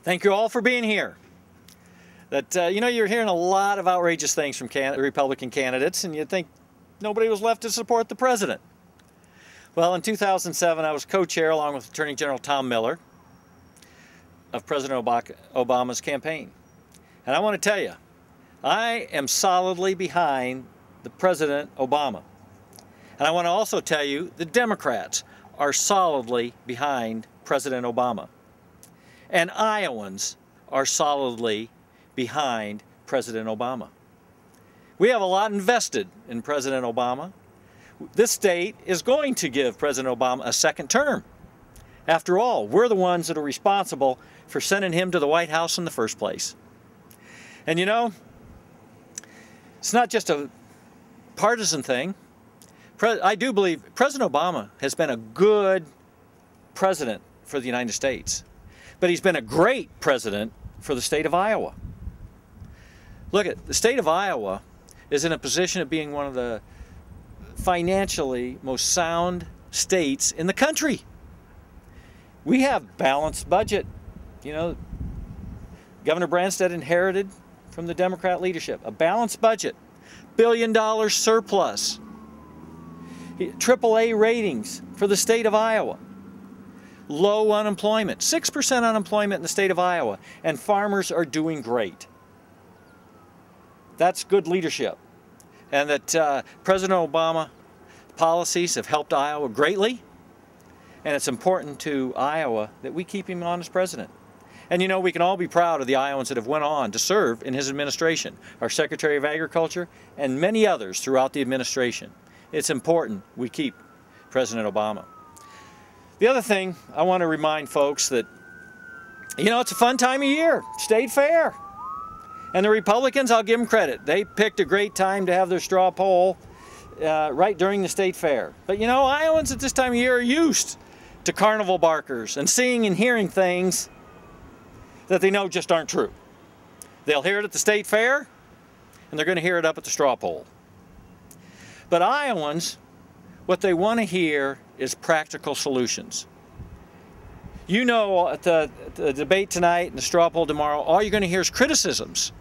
Thank you all for being here. You know, you're hearing a lot of outrageous things from Republican candidates, and you'd think nobody was left to support the president. Well, in 2007, I was co-chair along with Attorney General Tom Miller of President Obama's campaign. And I want to tell you, I am solidly behind the President Obama. And I want to also tell you the Democrats are solidly behind President Obama. And Iowans are solidly behind President Obama. We have a lot invested in President Obama. This state is going to give President Obama a second term. After all, we're the ones that are responsible for sending him to the White House in the first place. And you know, it's not just a partisan thing. I do believe President Obama has been a good president for the United States, but he's been a great president for the state of Iowa. Look, the state of Iowa is in a position of being one of the financially most sound states in the country. We have balanced budget. You know, Governor Branstad inherited from the Democrat leadership a balanced budget, $1 billion surplus, AAA ratings for the state of Iowa, low unemployment, 6% unemployment in the state of Iowa, and farmers are doing great. That's good leadership. And that President Obama policies have helped Iowa greatly, and it's important to Iowa that we keep him on as president. And you know, we can all be proud of the Iowans that have went on to serve in his administration, our Secretary of Agriculture and many others throughout the administration. It's important we keep President Obama. The other thing I want to remind folks that, you know, it's a fun time of year, state fair. And the Republicans, I'll give them credit. They picked a great time to have their straw poll right during the state fair. But you know, Iowans at this time of year are used to carnival barkers and seeing and hearing things that they know just aren't true. They'll hear it at the state fair, and they're going to hear it up at the straw poll. But Iowans, what they want to hear is practical solutions. You know, at the debate tonight and the straw poll tomorrow, all you're going to hear is criticisms.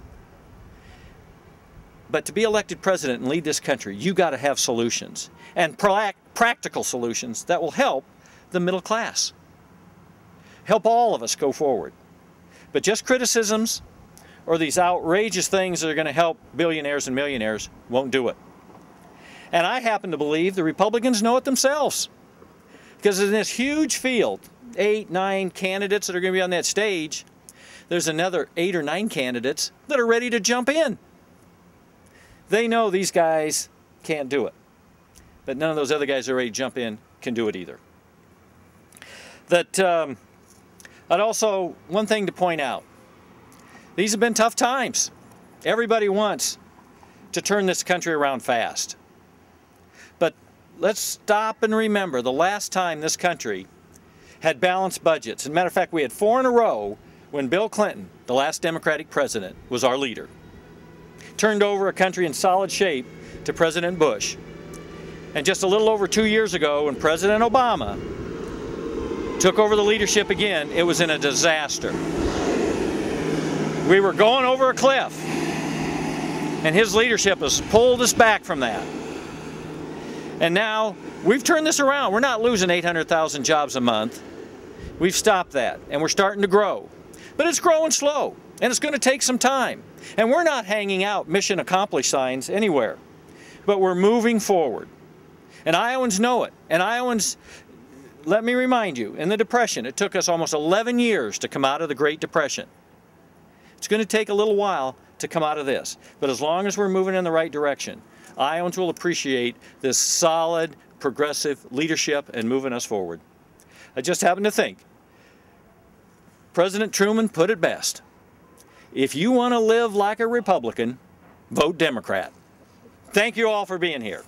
But to be elected president and lead this country, you got to have solutions, and practical solutions that will help the middle class, help all of us go forward. But just criticisms or these outrageous things that are going to help billionaires and millionaires won't do it. And I happen to believe the Republicans know it themselves, because in this huge field, 8, 9 candidates that are going to be on that stage, there's another 8 or 9 candidates that are ready to jump in. They know these guys can't do it, but none of those other guys that are ready to jump in can do it either. One thing to point out, these have been tough times. Everybody wants to turn this country around fast. But let's stop and remember the last time this country had balanced budgets. As a matter of fact, we had 4 in a row when Bill Clinton, the last Democratic president, was our leader. Turned over a country in solid shape to President Bush. And just a little over 2 years ago, when President Obama took over the leadership again, it was in a disaster. We were going over a cliff, and his leadership has pulled us back from that. And now we've turned this around. We're not losing 800,000 jobs a month. We've stopped that, and we're starting to grow. But it's growing slow, and it's going to take some time. And we're not hanging out mission accomplished signs anywhere, but we're moving forward. And Iowans know it. And Iowans, let me remind you, in the Depression, it took us almost 11 years to come out of the Great Depression. It's going to take a little while to come out of this. But as long as we're moving in the right direction, Iowans will appreciate this solid, progressive leadership and moving us forward. I just happen to think President Truman put it best. If you want to live like a Republican, vote Democrat. Thank you all for being here.